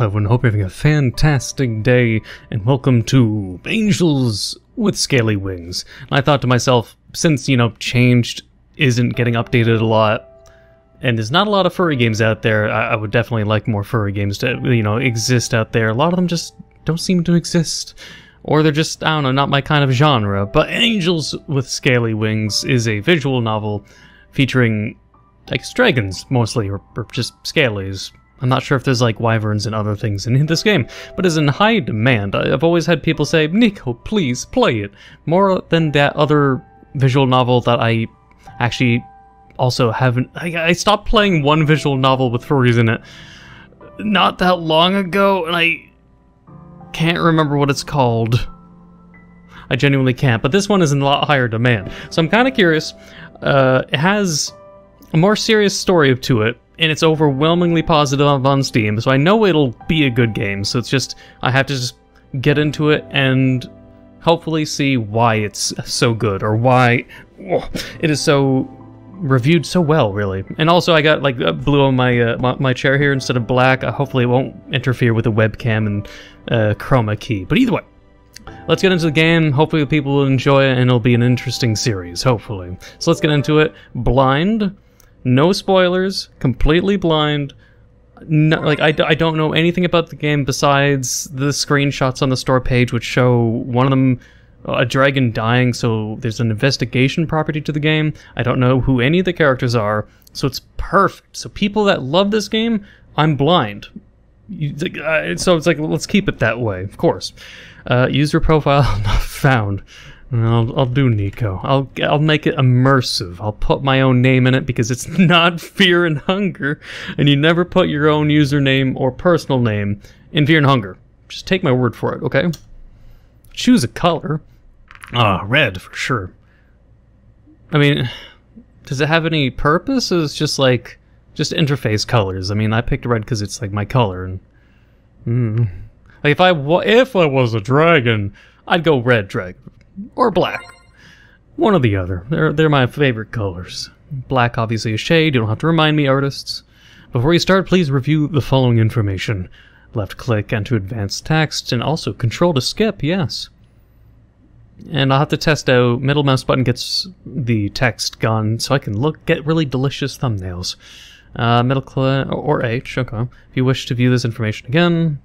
everyone. Hope you're having a fantastic day, and welcome to Angels with Scaly Wings. And I thought to myself, since, Changed isn't getting updated a lot, and there's not a lot of furry games out there, I would definitely like more furry games to, exist out there. A lot of them just don't seem to exist. Or they're just, I don't know, not my kind of genre. But Angels with Scaly Wings is a visual novel featuring, I guess, dragons, mostly, or just scalies. I'm not sure if there's, like, wyverns and other things in this game, but is in high demand. I've always had people say, Neco, please, play it. More than that other visual novel that I actually also haven't... I stopped playing one visual novel with furries in it not that long ago, and I can't remember what it's called. I genuinely can't, but this one is in a lot higher demand. So I'm kind of curious. It has a more serious story to it, and it's overwhelmingly positive on Steam, so I know it'll be a good game. So it's just, I have to just get into it and hopefully see why it's so good, or why it is so reviewed so well, really. And also I got like blue on my my chair here instead of black. Hopefully it won't interfere with the webcam and chroma key. But either way, let's get into the game. Hopefully people will enjoy it and it'll be an interesting series, hopefully. So let's get into it. Blind. No spoilers, completely blind. No, like I don't know anything about the game besides the screenshots on the store page, which show one of them a dragon dying. So there's an investigation property to the game. I don't know who any of the characters are, so it's perfect. So people that love this game, I'm blind. So it's like, let's keep it that way, of course. User profile not found. I'll do Neco. I'll make it immersive. I'll put my own name in it because it's not Fear and Hunger, and you never put your own username or personal name in Fear and Hunger. Just take my word for it, okay? Choose a color. Red for sure. I mean, does it have any purpose? It's just like, just interface colors. I mean, I picked red because it's like my color. And like if I was a dragon, I'd go red dragon. Or black. One or the other. They're my favorite colors. Black, obviously, a shade. You don't have to remind me, artists. Before you start, please review the following information. Left click, enter advanced text, and also control to skip, yes. And I'll have to test out. Middle mouse button gets the text gone, so I can get really delicious thumbnails. Middle click, or H, okay. If you wish to view this information again,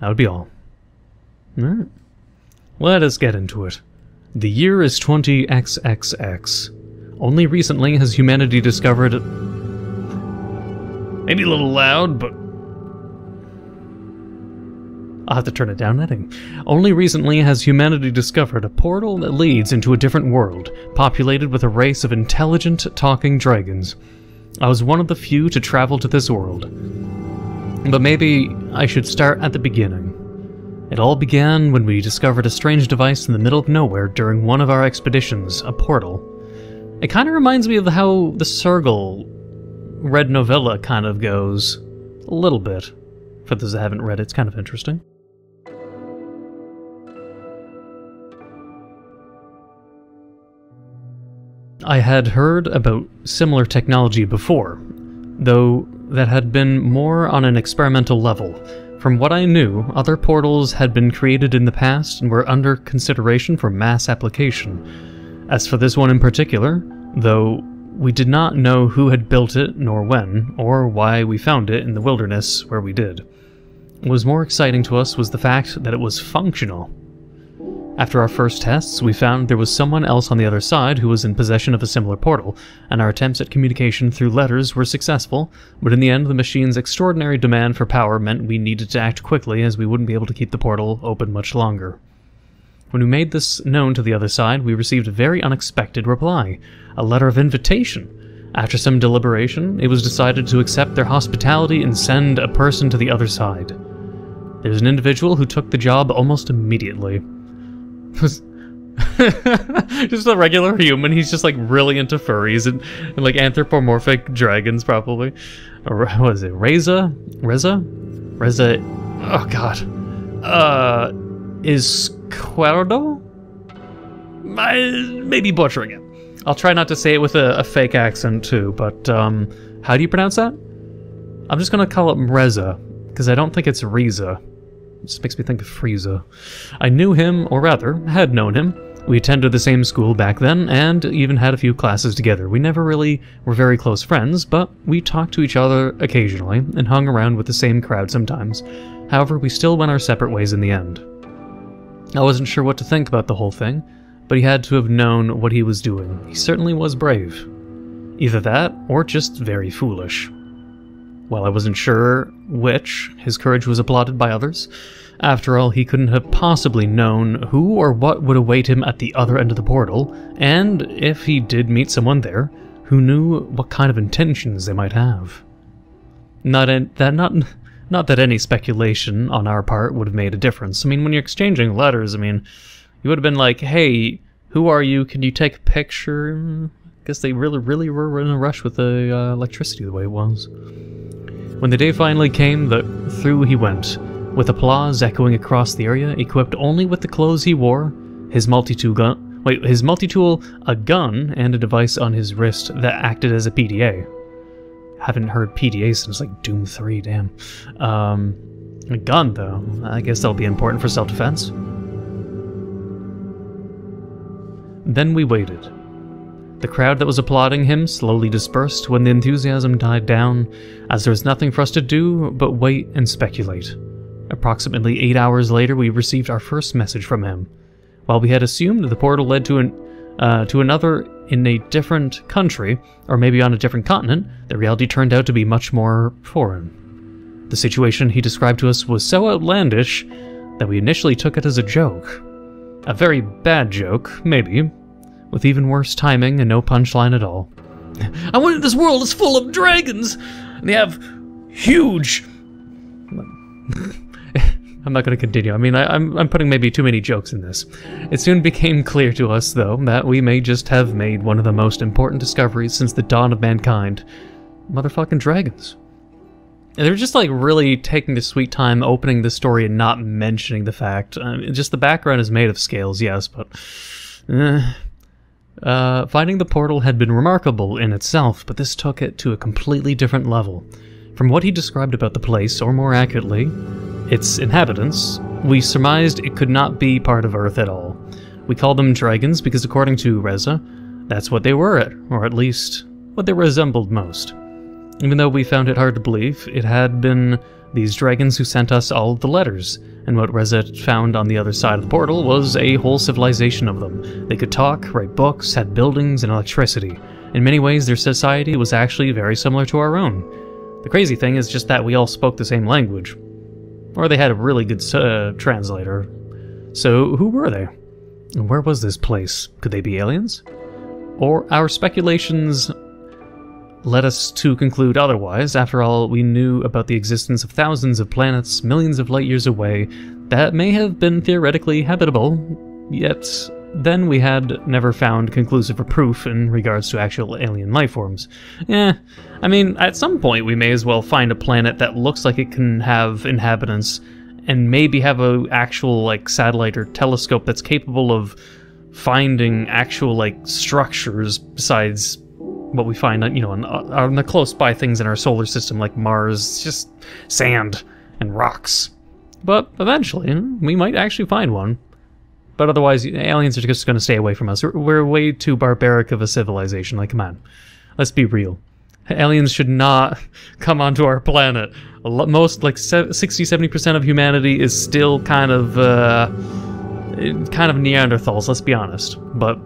that would be all. Alright. Let us get into it. The year is 20XXX. Only recently has humanity discovered... Maybe a little loud, but... I'll have to turn it down, editing. Only recently has humanity discovered a portal that leads into a different world, populated with a race of intelligent, talking dragons. I was one of the few to travel to this world. But maybe I should start at the beginning. It all began when we discovered a strange device in the middle of nowhere during one of our expeditions, a portal. It kind of reminds me of how the Sergal red novella kind of goes. A little bit. For those that haven't read it, it's kind of interesting. I had heard about similar technology before, though that had been more on an experimental level. From what I knew, other portals had been created in the past and were under consideration for mass application. As for this one in particular, though we did not know who had built it, nor when, or why we found it in the wilderness where we did. What was more exciting to us was the fact that it was functional. After our first tests, we found there was someone else on the other side who was in possession of a similar portal, and our attempts at communication through letters were successful, but in the end the machine's extraordinary demand for power meant we needed to act quickly as we wouldn't be able to keep the portal open much longer. When we made this known to the other side, we received a very unexpected reply, a letter of invitation. After some deliberation, it was decided to accept their hospitality and send a person to the other side. There's an individual who took the job almost immediately. Just a regular human. He's just like really into furries and like anthropomorphic dragons, probably. Or what is it? Reza? Oh god. Is Cuerdo? I may be butchering it. I'll try not to say it with a fake accent too, but how do you pronounce that? I'm just gonna call it Reza. because I don't think it's Riza. It just makes me think of Frieza. I knew him, or rather, had known him. We attended the same school back then, and even had a few classes together. We never really were very close friends, but we talked to each other occasionally, and hung around with the same crowd sometimes. However, we still went our separate ways in the end. I wasn't sure what to think about the whole thing, but he had to have known what he was doing. He certainly was brave. Either that, or just very foolish. While I wasn't sure which, his courage was applauded by others. After all, he couldn't have possibly known who or what would await him at the other end of the portal, and if he did meet someone there, who knew what kind of intentions they might have. Not that any speculation on our part would have made a difference. I mean, when you're exchanging letters, I mean, you would have been like, hey, who are you? Can you take a picture? I guess they really were in a rush with the electricity the way it was. When the day finally came, through he went, with applause echoing across the area, equipped only with the clothes he wore, his multi-tool, a gun, and a device on his wrist that acted as a PDA. Haven't heard PDA since like Doom 3, damn. A gun, though. I guess that'll be important for self-defense. Then we waited. The crowd that was applauding him slowly dispersed when the enthusiasm died down, as there was nothing for us to do but wait and speculate. Approximately 8 hours later, we received our first message from him. While we had assumed the portal led to another in a different country, or maybe on a different continent, the reality turned out to be much more foreign. The situation he described to us was so outlandish that we initially took it as a joke. A very bad joke, maybe, with even worse timing and no punchline at all. I went into this world that's full of dragons, and they have huge... I'm not going to continue. I mean, I'm putting maybe too many jokes in this. It soon became clear to us, though, that we may just have made one of the most important discoveries since the dawn of mankind. Motherfucking dragons. And they're just, like, really taking the sweet time opening the story and not mentioning the fact. Just the background is made of scales, yes, but... finding the portal had been remarkable in itself, but this took it to a completely different level. From what he described about the place, or more accurately, its inhabitants, we surmised it could not be part of Earth at all. We called them dragons because according to Reza, that's what they were, or at least what they resembled most. Even though we found it hard to believe, it had been these dragons who sent us all of the letters, and what Reza found on the other side of the portal was a whole civilization of them. They could talk, write books, had buildings, and electricity. In many ways, their society was actually very similar to our own. The crazy thing is just that we all spoke the same language. Or they had a really good translator. So, who were they? And where was this place? Could they be aliens? Or our speculations led us to conclude otherwise. After all, we knew about the existence of thousands of planets, millions of light years away, that may have been theoretically habitable, yet then we had never found conclusive proof in regards to actual alien lifeforms. I mean, at some point we may as well find a planet that looks like it can have inhabitants, and maybe have a actual, like, satellite or telescope that's capable of finding actual, like, structures besides what we find, you know, on the close-by things in our solar system, like Mars, just sand and rocks. But eventually, we might actually find one. But otherwise, aliens are just going to stay away from us. We're way too barbaric of a civilization. Like, come on. Let's be real. Aliens should not come onto our planet. Most, like, 60-70% of humanity is still kind of Neanderthals, let's be honest. But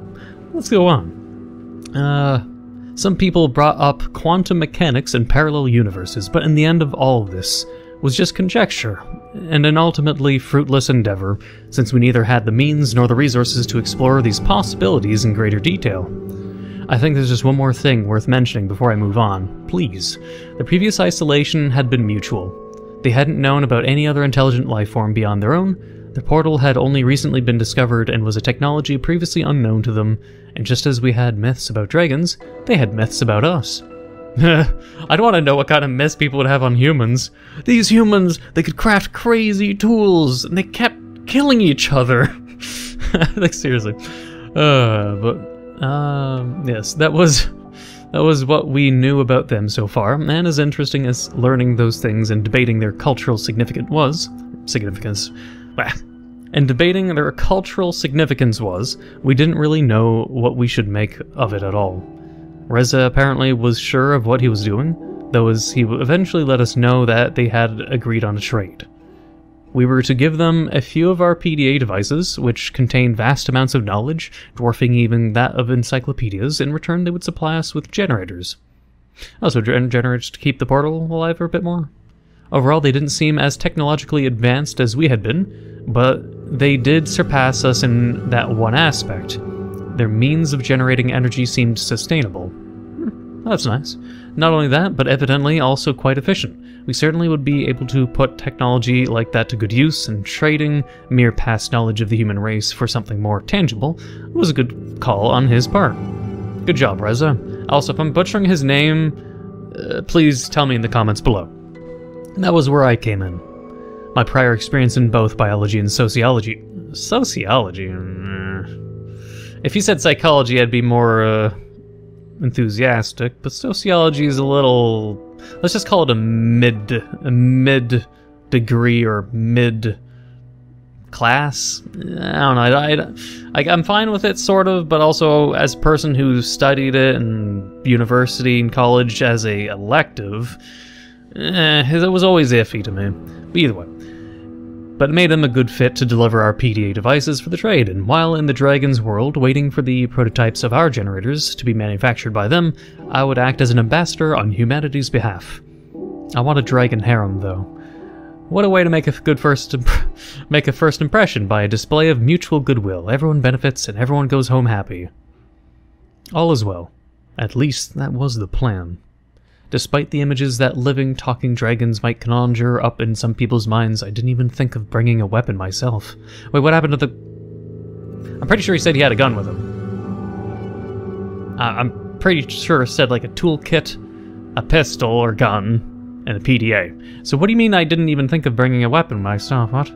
let's go on. Some people brought up quantum mechanics and parallel universes, but in the end of all of this was just conjecture, and an ultimately fruitless endeavor, since we neither had the means nor the resources to explore these possibilities in greater detail. I think there's just one more thing worth mentioning before I move on. Please. The previous isolation had been mutual. They hadn't known about any other intelligent life form beyond their own. The portal had only recently been discovered and was a technology previously unknown to them, and just as we had myths about dragons, they had myths about us. I don't want to know what kind of myths people would have on humans. These humans, they could craft crazy tools, and they kept killing each other. Like, seriously. Yes, that was That was what we knew about them so far, and as interesting as learning those things and debating their cultural significance was, we didn't really know what we should make of it at all. Reza apparently was sure of what he was doing, though as he eventually let us know that they had agreed on a trade. We were to give them a few of our PDA devices, which contained vast amounts of knowledge, dwarfing even that of encyclopedias. In return, they would supply us with generators. Also, generators to keep the portal alive for a bit more. Overall, they didn't seem as technologically advanced as we had been, but they did surpass us in that one aspect. Their means of generating energy seemed sustainable. That's nice. Not only that, but evidently also quite efficient. We certainly would be able to put technology like that to good use, and trading mere past knowledge of the human race for something more tangible was a good call on his part. Good job, Reza. Also, if I'm butchering his name, please tell me in the comments below. That was where I came in. My prior experience in both biology and sociology... Sociology? If you said psychology, I'd be more, enthusiastic, but sociology is a little... let's just call it a mid degree or mid class. I don't know. I'm fine with it, sort of, but also as a person who studied it in university and college as a elective, it was always iffy to me. But either way. But it made them a good fit to deliver our PDA devices for the trade, and while in the Dragon's world, waiting for the prototypes of our generators to be manufactured by them, I would act as an ambassador on humanity's behalf. I want a Dragon Harem, though. What a way to make a good first impression by a display of mutual goodwill. Everyone benefits and everyone goes home happy. All is well. At least that was the plan. Despite the images that living, talking dragons might conjure up in some people's minds, I didn't even think of bringing a weapon myself. Wait, what happened to the... I'm pretty sure he said he had a gun with him. I'm pretty sure it said like a toolkit, a pistol or gun, and a PDA. So what do you mean I didn't even think of bringing a weapon myself, what?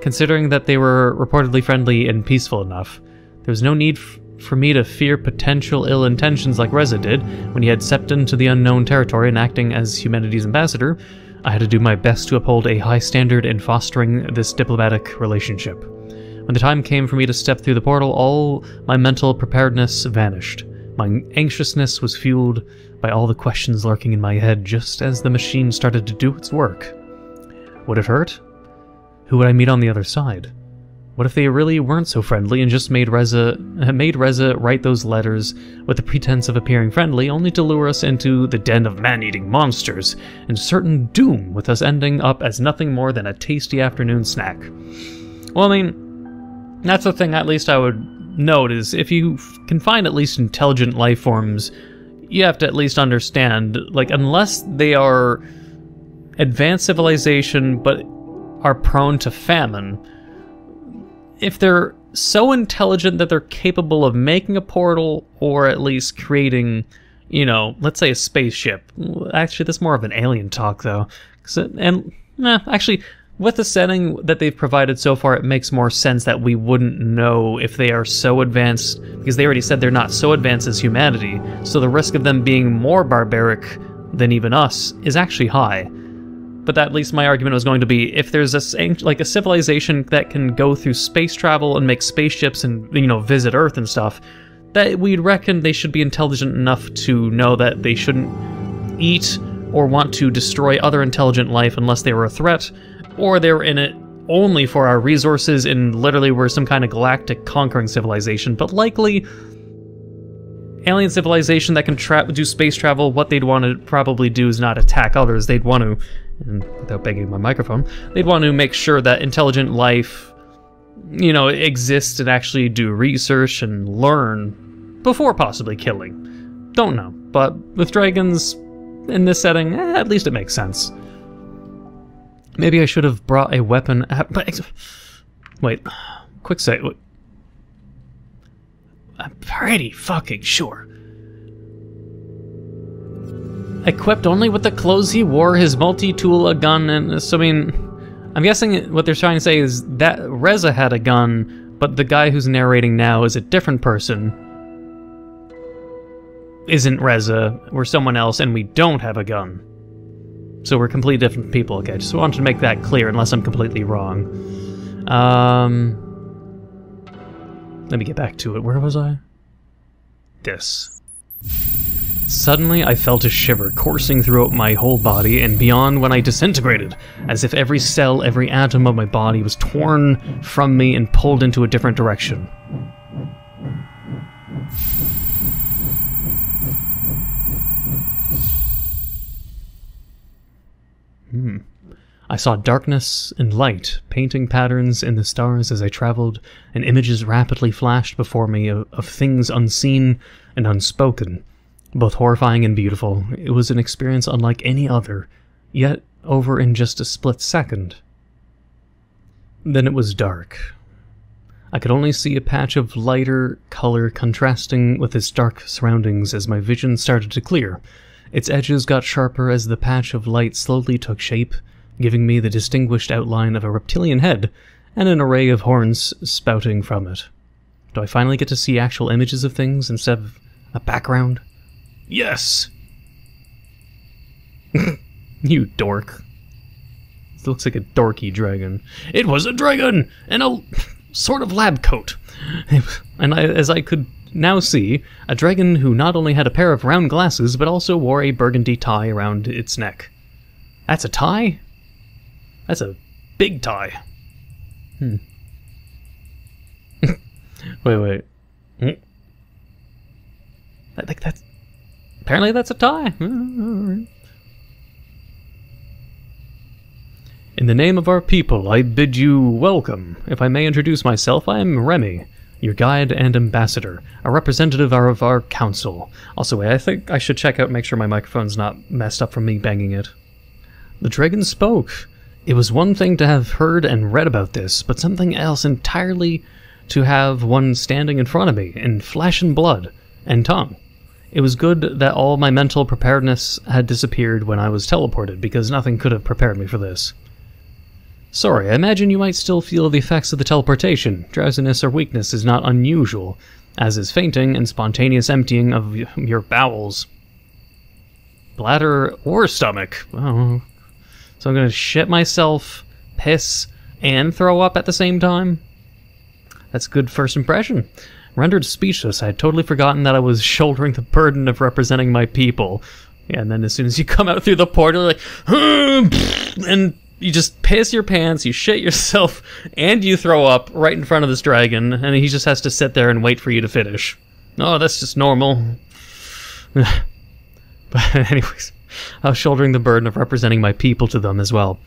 Considering that they were reportedly friendly and peaceful enough, there was no need for me to fear potential ill intentions like Reza did when he had stepped into the unknown territory and acting as humanity's ambassador. I had to do my best to uphold a high standard in fostering this diplomatic relationship. When the time came for me to step through the portal, all my mental preparedness vanished. My anxiousness was fueled by all the questions lurking in my head just as the machine started to do its work. Would it hurt? Who would I meet on the other side? What if they really weren't so friendly and just made Reza write those letters with the pretense of appearing friendly, only to lure us into the den of man-eating monsters and certain doom, with us ending up as nothing more than a tasty afternoon snack? Well, I mean, that's the thing at least I would note, is if you can find at least intelligent life forms, you have to at least understand, like, unless they are advanced civilization but are prone to famine, if they're so intelligent that they're capable of making a portal, or at least creating, you know, let's say a spaceship. Actually, that's more of an alien talk, though. Actually, with the setting that they've provided so far, it makes more sense that we wouldn't know if they are so advanced, because they already said they're not so advanced as humanity, so the risk of them being more barbaric than even us is actually high. But at least my argument was going to be, if there's a civilization that can go through space travel and make spaceships and, you know, visit Earth and stuff, that we'd reckon they should be intelligent enough to know that they shouldn't eat or want to destroy other intelligent life unless they were a threat, or they were in it only for our resources and literally were some kind of galactic conquering civilization. But likely, alien civilization that can do space travel, what they'd want to probably do is not attack others. They'd want to, and without begging my microphone, they'd want to make sure that intelligent life, you know, exists and actually do research and learn before possibly killing. Don't know. But with dragons in this setting, at least it makes sense. Maybe I should have brought a weapon. Wait, quick say. I'm pretty fucking sure. Equipped only with the clothes he wore, his multi-tool, a gun, and so I mean, I'm guessing what they're trying to say is that Reza had a gun, but the guy who's narrating now is a different person. isn't Reza, we're someone else, and we don't have a gun. So we're completely different people, okay? Just wanted to make that clear, unless I'm completely wrong. Let me get back to it. Where was I? This. Suddenly, I felt a shiver coursing throughout my whole body and beyond when I disintegrated, as if every cell, every atom of my body was torn from me and pulled into a different direction. I saw darkness and light, painting patterns in the stars as I traveled, and images rapidly flashed before me of things unseen and unspoken, both horrifying and beautiful. It was an experience unlike any other, yet over in just a split second. Then it was dark. I could only see a patch of lighter color contrasting with its dark surroundings as my vision started to clear. Its edges got sharper as the patch of light slowly took shape, giving me the distinguished outline of a reptilian head and an array of horns spouting from it. Do I finally get to see actual images of things instead of a background? Yes! You dork. This looks like a dorky dragon. It was a dragon! And a sort of lab coat. And as I could now see, a dragon who not only had a pair of round glasses, but also wore a burgundy tie around its neck. That's a tie? That's a big tie. Wait. I think that's... Apparently that's a tie. In the name of our people, I bid you welcome. If I may introduce myself, I am Remy, your guide and ambassador, a representative of our council. Also, wait, I think I should check out, make sure my microphone's not messed up from me banging it. The dragon spoke. It was one thing to have heard and read about this, but something else entirely to have one standing in front of me, in flesh and blood, and tongue. It was good that all my mental preparedness had disappeared when I was teleported, because nothing could have prepared me for this. Sorry, I imagine you might still feel the effects of the teleportation. Drowsiness or weakness is not unusual, as is fainting and spontaneous emptying of your bowels. Bladder or stomach. Oh. So I'm gonna shit myself, piss, and throw up at the same time? That's good first impression. Rendered speechless, I had totally forgotten that I was shouldering the burden of representing my people. Yeah, and then as soon as you come out through the portal, like, and you just piss your pants, you shit yourself, and you throw up right in front of this dragon, and he just has to sit there and wait for you to finish. Oh, that's just normal. But anyways, I was shouldering the burden of representing my people to them as well.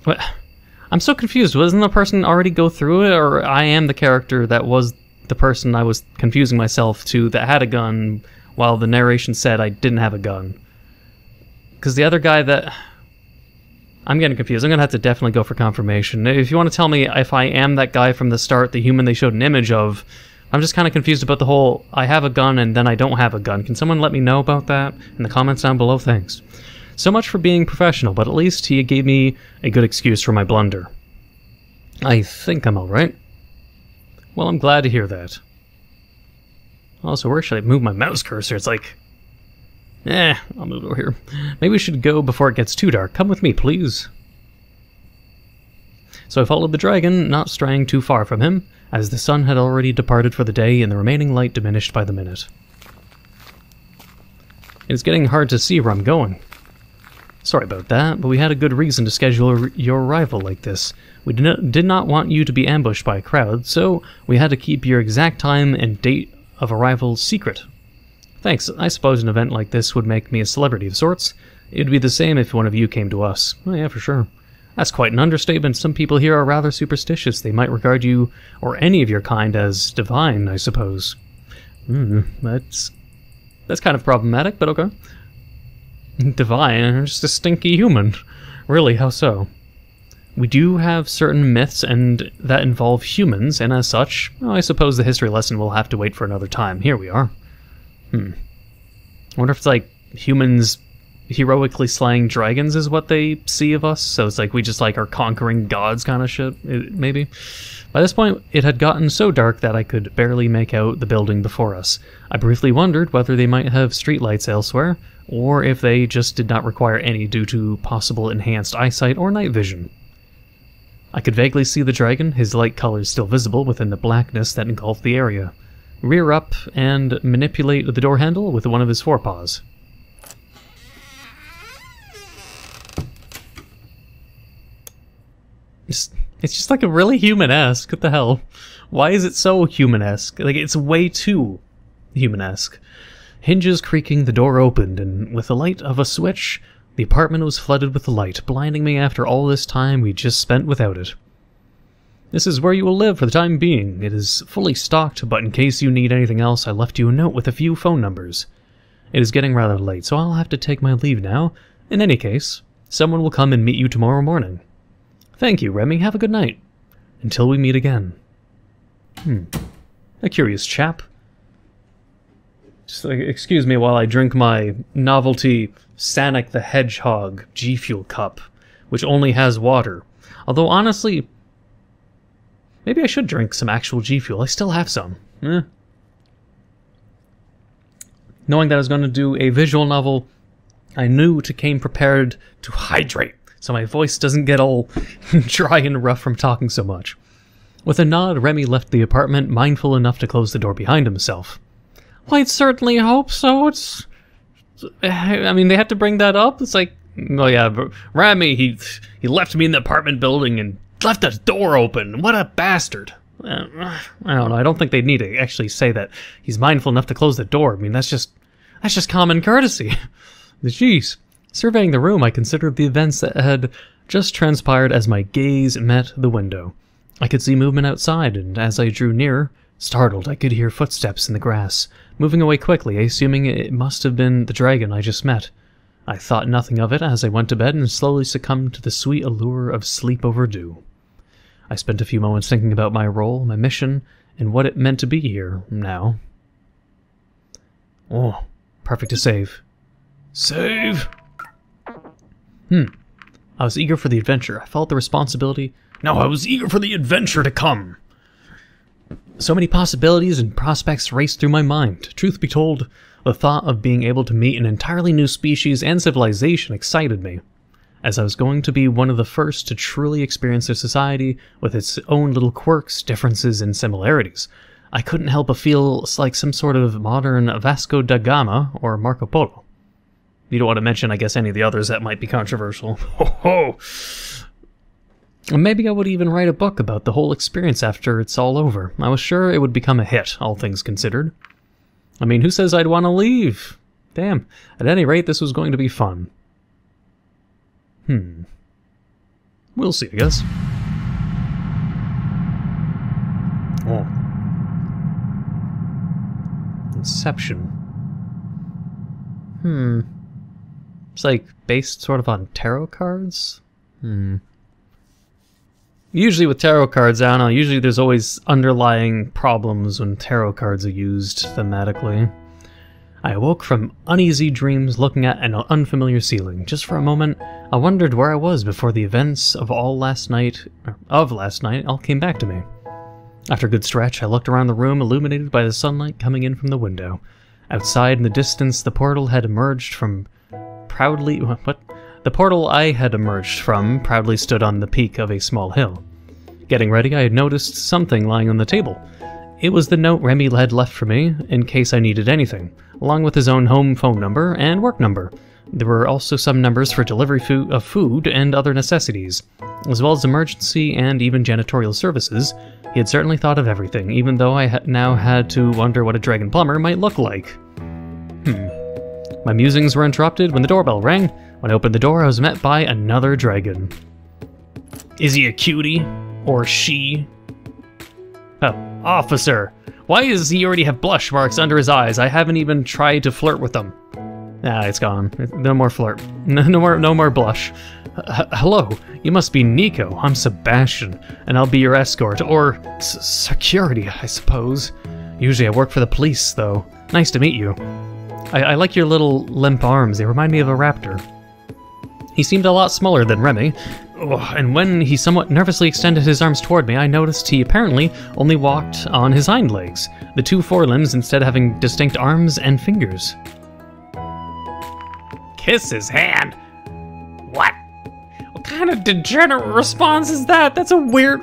What? I'm so confused. Wasn't the person already go through it, or I am the character that was the person I was confusing myself to that had a gun, while the narration said I didn't have a gun? Because the other guy that... I'm getting confused. I'm going to have to definitely go for confirmation. If you want to tell me if I am that guy from the start, the human they showed an image of, I'm just kind of confused about the whole, I have a gun and then I don't have a gun. Can someone let me know about that in the comments down below? Thanks. So much for being professional, but at least he gave me a good excuse for my blunder. I think I'm alright. Well, I'm glad to hear that. Also, where should I move my mouse cursor? It's like... I'll move it over here. Maybe we should go before it gets too dark. Come with me, please. So I followed the dragon, not straying too far from him, as the sun had already departed for the day and the remaining light diminished by the minute. It's getting hard to see where I'm going. Sorry about that, but we had a good reason to schedule your arrival like this. We did not want you to be ambushed by a crowd, so we had to keep your exact time and date of arrival secret. Thanks. I suppose an event like this would make me a celebrity of sorts. It'd be the same if one of you came to us. Oh yeah, for sure. That's quite an understatement. Some people here are rather superstitious. They might regard you, or any of your kind, as divine, I suppose. That's kind of problematic, but okay. Divine? I'm just a stinky human. Really, how so? We do have certain myths and that involve humans, and as such, well, I suppose the history lesson will have to wait for another time. Here we are. I wonder if it's like humans heroically slaying dragons is what they see of us, so it's like we just like are conquering gods kind of shit, maybe. By this point, it had gotten so dark that I could barely make out the building before us. I briefly wondered whether they might have streetlights elsewhere, or if they just did not require any due to possible enhanced eyesight or night vision. I could vaguely see the dragon, his light colors still visible within the blackness that engulfed the area. Rear up and manipulate the door handle with one of his forepaws. It's just like a really human-esque. What the hell? Why is it so human-esque? Like, it's way too human-esque. Hinges creaking, the door opened, and with the light of a switch, the apartment was flooded with the light, blinding me after all this time we just spent without it. This is where you will live for the time being. It is fully stocked, but in case you need anything else, I left you a note with a few phone numbers. It is getting rather late, so I'll have to take my leave now. In any case, someone will come and meet you tomorrow morning. Thank you, Remy. Have a good night. Until we meet again. A curious chap. Just excuse me while I drink my novelty Sonic the Hedgehog G Fuel cup, which only has water. Although honestly, maybe I should drink some actual G Fuel. I still have some. Knowing that I was going to do a visual novel, I knew to came prepared to hydrate, so my voice doesn't get all dry and rough from talking so much. With a nod, Remy left the apartment, mindful enough to close the door behind himself. Well, I certainly hope so. I mean, they had to bring that up? It's like, oh yeah, but Remy, he left me in the apartment building and left the door open. What a bastard. I don't know, I don't think they need to actually say that he's mindful enough to close the door. I mean, that's just common courtesy. Jeez. Surveying the room, I considered the events that had just transpired as my gaze met the window. I could see movement outside, and as I drew nearer, startled, I could hear footsteps in the grass, moving away quickly, assuming it must have been the dragon I just met. I thought nothing of it as I went to bed and slowly succumbed to the sweet allure of sleep overdue. I spent a few moments thinking about my role, my mission, and what it meant to be here now. Oh, perfect to save. Save! I was eager for the adventure. I felt the responsibility. No, I was eager for the adventure to come. So many possibilities and prospects raced through my mind. Truth be told, the thought of being able to meet an entirely new species and civilization excited me, as I was going to be one of the first to truly experience a society with its own little quirks, differences, and similarities. I couldn't help but feel like some sort of modern Vasco da Gama or Marco Polo. You don't want to mention, I guess, any of the others that might be controversial. Ho ho! Maybe I would even write a book about the whole experience after it's all over. I was sure it would become a hit, all things considered. I mean, who says I'd want to leave? Damn. At any rate, this was going to be fun. We'll see, I guess. Oh. Inception. It's like based sort of on tarot cards? Usually with tarot cards, I don't know, usually there's always underlying problems when tarot cards are used thematically. I awoke from uneasy dreams looking at an unfamiliar ceiling. Just for a moment, I wondered where I was before the events of last night all came back to me. After a good stretch, I looked around the room, illuminated by the sunlight coming in from the window. Outside in the distance, the portal I had emerged from proudly stood on the peak of a small hill. Getting ready, I had noticed something lying on the table. It was the note Remy had left for me, in case I needed anything, along with his own home phone number and work number. There were also some numbers for delivery of food and other necessities, as well as emergency and even janitorial services. He had certainly thought of everything, even though I now had to wonder what a dragon plumber might look like. My musings were interrupted when the doorbell rang. When I opened the door, I was met by another dragon. Is he a cutie? Or she? Oh, officer! Why does he already have blush marks under his eyes? I haven't even tried to flirt with them. Ah, it's gone. No more flirt. No more blush. Hello, you must be Neco. I'm Sebastian, and I'll be your escort, or security, I suppose. Usually I work for the police, though. Nice to meet you. I like your little limp arms. They remind me of a raptor. He seemed a lot smaller than Remy, and when he somewhat nervously extended his arms toward me, I noticed he apparently only walked on his hind legs, the two forelimbs instead having distinct arms and fingers. Kiss his hand? What? What kind of degenerate response is that? That's a weird...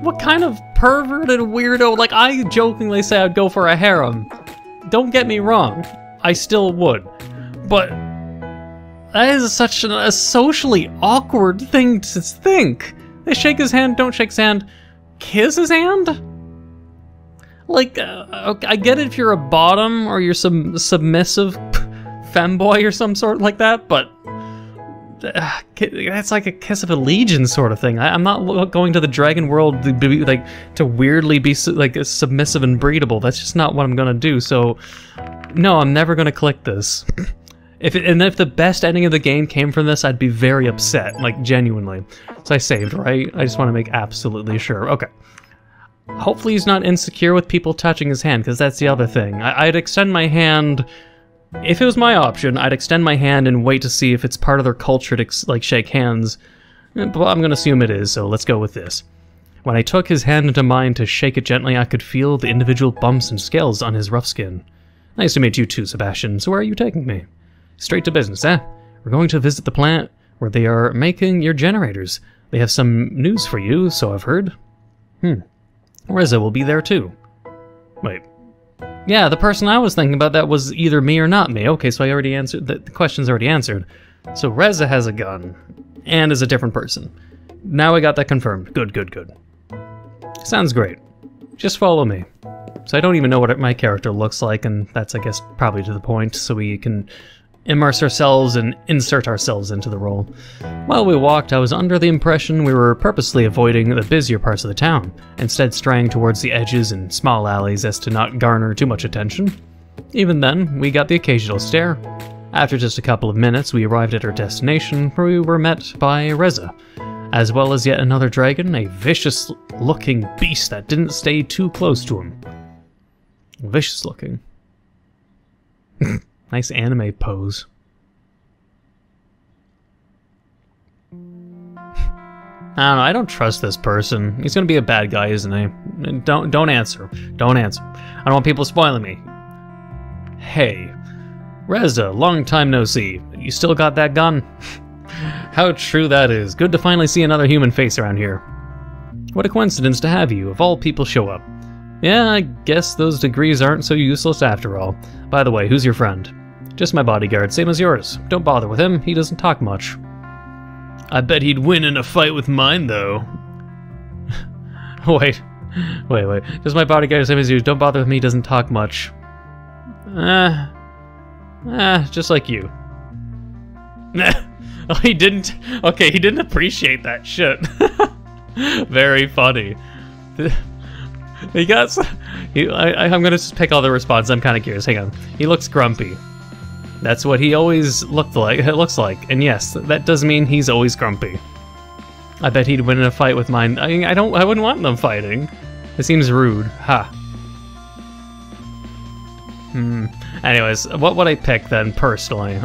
What kind of perverted weirdo? Like, I jokingly say I'd go for a harem. Don't get me wrong. I still would. But... that is such a socially awkward thing to think. They shake his hand, don't shake his hand. Kiss his hand? Like, I get it if you're a bottom or you're some submissive femboy or some sort like that, but that's like a kiss of allegiance sort of thing. I'm not going to the dragon world to be, like, to weirdly be like submissive and breedable. That's just not what I'm gonna do. So, no, I'm never gonna click this. If the best ending of the game came from this, I'd be very upset, like, genuinely. So I saved, right? I just want to make absolutely sure. Okay. Hopefully he's not insecure with people touching his hand, because that's the other thing. I'd extend my hand... If it was my option, I'd extend my hand and wait to see if it's part of their culture to, like, shake hands. But I'm going to assume it is, so let's go with this. When I took his hand into mine to shake it gently, I could feel the individual bumps and scales on his rough skin. Nice to meet you too, Sebastian. So where are you taking me? Straight to business, eh? We're going to visit the plant where they are making your generators. They have some news for you, so I've heard. Reza will be there too. Wait. Yeah, the person I was thinking about that was either me or not me. Okay, so I already answered, the question's already answered. So Reza has a gun, and is a different person. Now I got that confirmed. Good, good, good. Sounds great. Just follow me. So I don't even know what my character looks like, and that's, I guess, probably to the point, so we can immerse ourselves and insert ourselves into the role. While we walked, I was under the impression we were purposely avoiding the busier parts of the town, instead straying towards the edges and small alleys as to not garner too much attention. Even then, we got the occasional stare. After just a couple of minutes, we arrived at our destination, where we were met by Reza, as well as yet another dragon, a vicious-looking beast that didn't stay too close to him. Vicious-looking. Nice anime pose. I don't know, I don't trust this person. He's gonna be a bad guy, isn't he? Don't answer. Don't answer. I don't want people spoiling me. Hey. Reza, long time no see. You still got that gun? How true that is. Good to finally see another human face around here. What a coincidence to have you, of all people, show up. Yeah, I guess those degrees aren't so useless after all. By the way, who's your friend? Just my bodyguard, same as yours. Don't bother with him, he doesn't talk much. I bet he'd win in a fight with mine, though. Wait. Just my bodyguard, same as yours. Don't bother with me, he doesn't talk much. Just like you. Oh, he didn't... Okay, he didn't appreciate that shit. Very funny. He got... I'm gonna just pick all the responses. I'm kind of curious. Hang on. He looks grumpy. That's what he always looks like. And yes, that does mean he's always grumpy. I bet he'd win in a fight with mine. I wouldn't want them fighting. It seems rude. Ha. Anyways, what would I pick then, personally?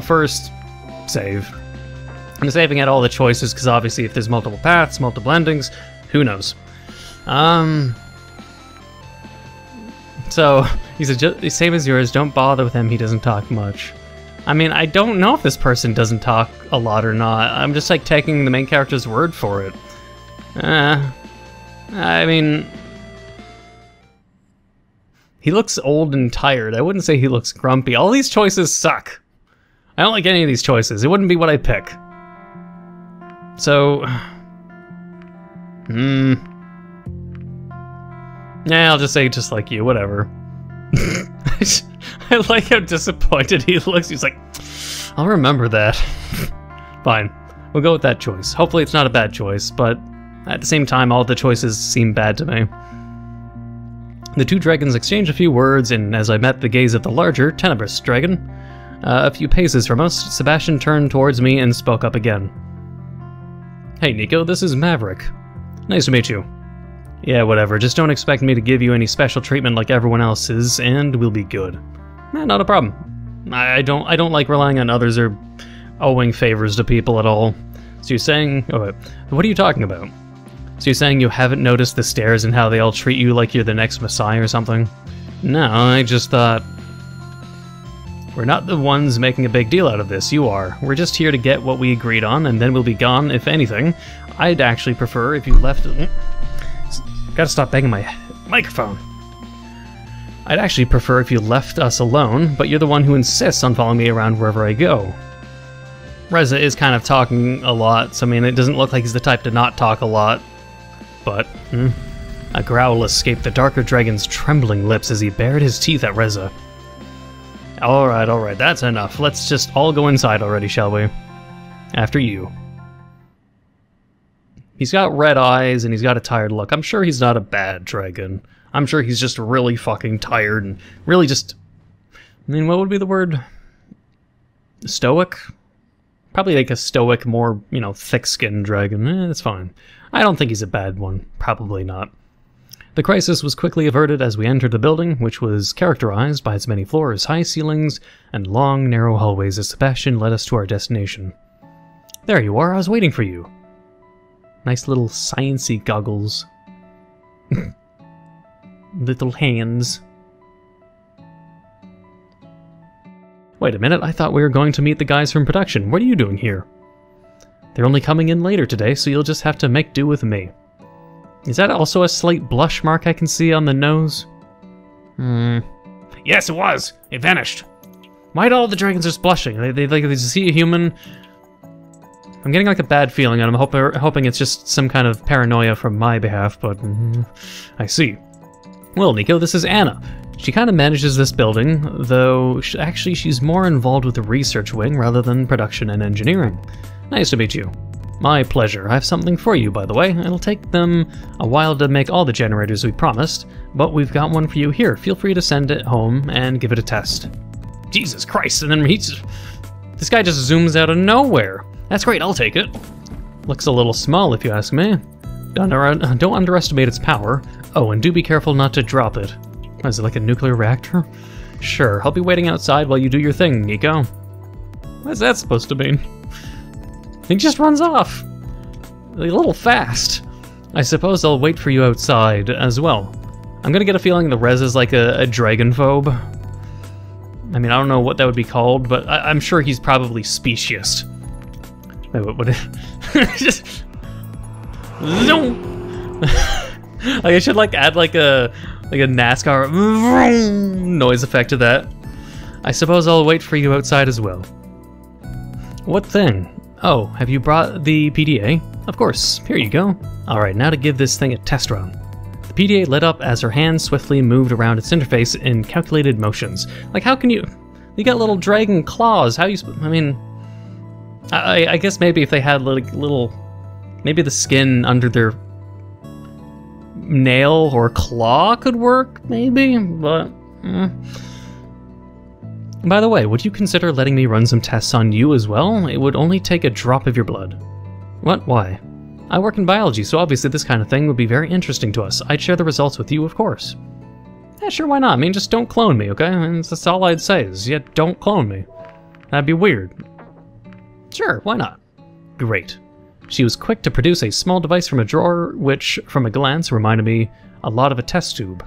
First, save. I'm saving out all the choices, because obviously if there's multiple paths, multiple endings, who knows? So, he said, same as yours, don't bother with him, he doesn't talk much. I mean, I don't know if this person doesn't talk a lot or not. I'm just, like, taking the main character's word for it. I mean... He looks old and tired. I wouldn't say he looks grumpy. All these choices suck. I don't like any of these choices. It wouldn't be what I pick. So... Yeah, I'll just say just like you, whatever. I like how disappointed he looks. He's like, I'll remember that. Fine. We'll go with that choice. Hopefully it's not a bad choice, but at the same time, all the choices seem bad to me. The two dragons exchanged a few words, and as I met the gaze of the larger, tenebrous dragon, a few paces from us, Sebastian turned towards me and spoke up again. Hey, Neco, this is Maverick. Nice to meet you. Yeah, whatever. Just don't expect me to give you any special treatment like everyone else's, and we'll be good. Not a problem. I don't like relying on others or owing favors to people at all. So you're saying... Oh, wait, what are you talking about? So you're saying you haven't noticed the stairs and how they all treat you like you're the next messiah or something? No, I just thought... We're not the ones making a big deal out of this, you are. We're just here to get what we agreed on, and then we'll be gone, if anything. I'd actually prefer if you left... Gotta stop banging my microphone. I'd actually prefer if you left us alone, but you're the one who insists on following me around wherever I go. Reza is kind of talking a lot, so I mean, it doesn't look like he's the type to not talk a lot. But, a growl escaped the darker dragon's trembling lips as he bared his teeth at Reza. Alright, that's enough. Let's just all go inside already, shall we? After you. He's got red eyes and he's got a tired look. I'm sure he's not a bad dragon. I'm sure he's just really fucking tired and really just... I mean, what would be the word? Stoic? Probably like a stoic, more, you know, thick-skinned dragon. That's fine. I don't think he's a bad one. Probably not. The crisis was quickly averted as we entered the building, which was characterized by its many floors, high ceilings, and long, narrow hallways as Sebastian led us to our destination. There you are, I was waiting for you. Nice little science-y goggles. Little hands. Wait a minute, I thought we were going to meet the guys from production. What are you doing here? They're only coming in later today, so you'll just have to make do with me. Is that also a slight blush mark I can see on the nose? Yes, it was. It vanished. Why do all the dragons just blushing? They see a human. I'm getting like a bad feeling, and I'm hoping it's just some kind of paranoia from my behalf, but I see. Well, Neco, this is Anna. She kind of manages this building, though actually she's more involved with the research wing rather than production and engineering. Nice to meet you. My pleasure. I have something for you, by the way. It'll take them a while to make all the generators we promised, but we've got one for you here. Feel free to send it home and give it a test. Jesus Christ, and then this guy just zooms out of nowhere. That's great, I'll take it. Looks a little small if you ask me. Don't underestimate its power. Oh, and do be careful not to drop it. What, is it like a nuclear reactor? Sure, I'll be waiting outside while you do your thing, Neco. What's that supposed to mean? He just runs off. A little fast. I suppose I'll wait for you outside as well. I'm gonna get a feeling the Rez is like a dragonphobe. I mean, I don't know what that would be called, but I'm sure he's probably specious. Wait, what just... Zoom! Like, I should like add like a NASCAR noise effect to that. I suppose I'll wait for you outside as well. What thing? Oh, have you brought the PDA? Of course, here you go. Alright, now to give this thing a test run. The PDA lit up as her hand swiftly moved around its interface in calculated motions. Like, how can you... You got little dragon claws, how you... I mean... I guess maybe if they had like little... Maybe the skin under their nail or claw could work, maybe, but... By the way, would you consider letting me run some tests on you as well? It would only take a drop of your blood. What? Why? I work in biology, so obviously this kind of thing would be very interesting to us. I'd share the results with you, of course. Yeah, sure, why not? I mean, just don't clone me, okay? I mean, that's all I'd say is, yeah, don't clone me. That'd be weird. Sure, why not? Great. She was quick to produce a small device from a drawer, which, from a glance, reminded me a lot of a test tube.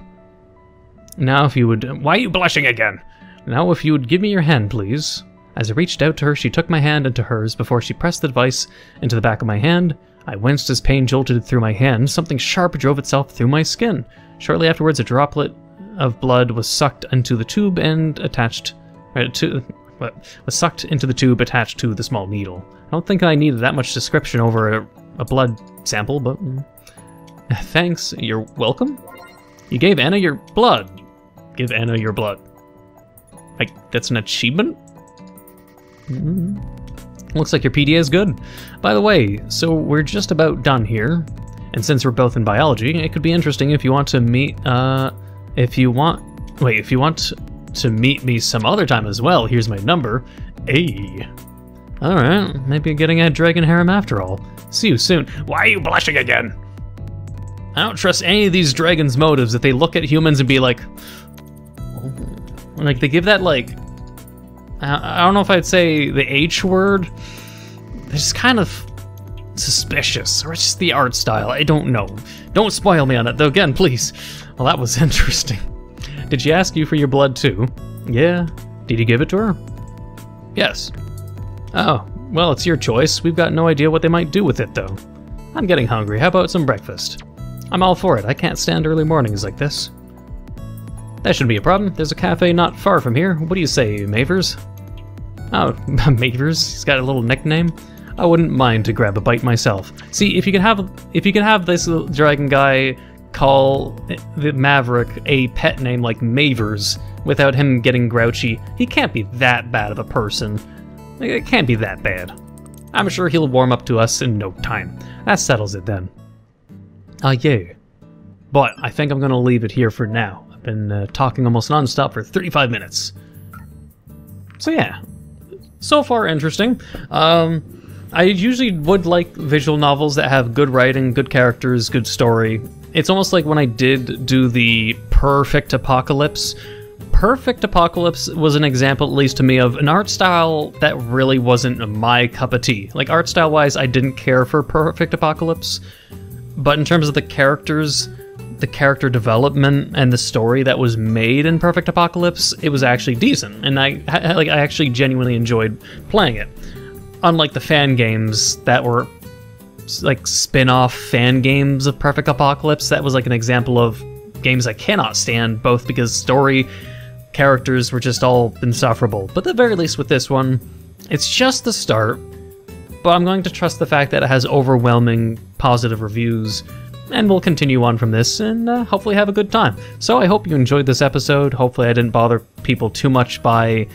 Now if you would... Why are you blushing again? Now if you would give me your hand, please. As I reached out to her, she took my hand into hers before she pressed the device into the back of my hand. I winced as pain jolted through my hand. Something sharp drove itself through my skin. Shortly afterwards, a droplet of blood was sucked into the tube and attached... was sucked into the tube attached to the small needle. I don't think I needed that much description over a blood sample, but... Thanks. You're welcome? You gave Anna your blood. Give Anna your blood. Like, that's an achievement? Looks like your PDA is good. By the way, so we're just about done here. And since we're both in biology, it could be interesting if you want to meet, if you want to meet me some other time as well. Here's my number. Hey. Alright, maybe you're getting at Dragon Harem after all. See you soon. Why are you blushing again? I don't trust any of these dragons' motives if they look at humans and be like, Like, they give that, like, I don't know if I'd say the H word. They're just kind of suspicious, or it's just the art style. I don't know. Don't spoil me on it, though, again, please. Well, that was interesting. Did she ask you for your blood, too? Yeah. Did you give it to her? Yes. Oh, well, it's your choice. We've got no idea what they might do with it, though. I'm getting hungry. How about some breakfast? I'm all for it. I can't stand early mornings like this. That shouldn't be a problem. There's a cafe not far from here. What do you say, Mavers? Oh, Mavers? He's got a little nickname? I wouldn't mind to grab a bite myself. See, if you could have this little dragon guy call the Maverick a pet name like Mavers without him getting grouchy, he can't be that bad of a person. It can't be that bad. I'm sure he'll warm up to us in no time. That settles it then. Yeah. But I think I'm gonna leave it here for now. I've been talking almost non-stop for 35 minutes. So yeah, so far interesting. I usually would like visual novels that have good writing, good characters, good story. It's almost like when I did do the Perfect Apocalypse. Perfect Apocalypse was an example, at least to me, of an art style that really wasn't my cup of tea. Like, art style-wise, I didn't care for Perfect Apocalypse, but in terms of the characters, the character development, and the story that was made in Perfect Apocalypse, it was actually decent, and I actually genuinely enjoyed playing it. Unlike the fan games that were like spin-off fan games of Perfect Apocalypse, that was like an example of games I cannot stand, both because story, characters were just all insufferable. But at the very least with this one, it's just the start, but I'm going to trust the fact that it has overwhelming positive reviews, and we'll continue on from this and hopefully have a good time. So I hope you enjoyed this episode. Hopefully I didn't bother people too much by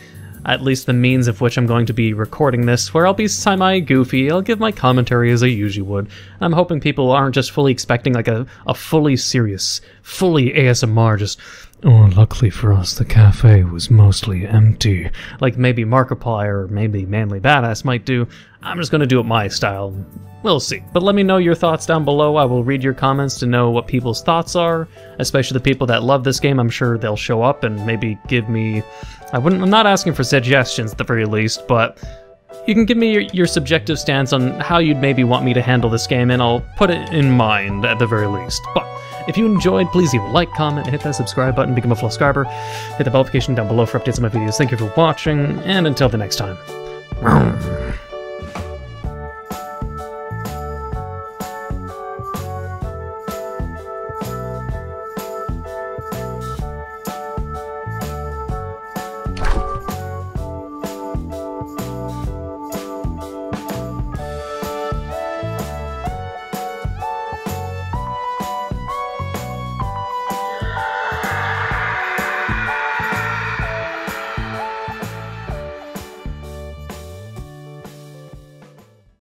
at least the means of which I'm going to be recording this, where I'll be semi-goofy, I'll give my commentary as I usually would. I'm hoping people aren't just fully expecting like a fully serious, fully ASMR, just, oh, luckily for us, the cafe was mostly empty. Like maybe Markiplier or maybe Manly Badass might do. I'm just going to do it my style. We'll see. But let me know your thoughts down below. I will read your comments to know what people's thoughts are, especially the people that love this game. I'm sure they'll show up and maybe give me... I'm not asking for suggestions at the very least, but you can give me your subjective stance on how you'd maybe want me to handle this game, and I'll put it in mind at the very least. But if you enjoyed, please leave a like, comment, and hit that subscribe button, become a full subscriber. Hit the bell notification down below for updates on my videos. Thank you for watching, and until the next time.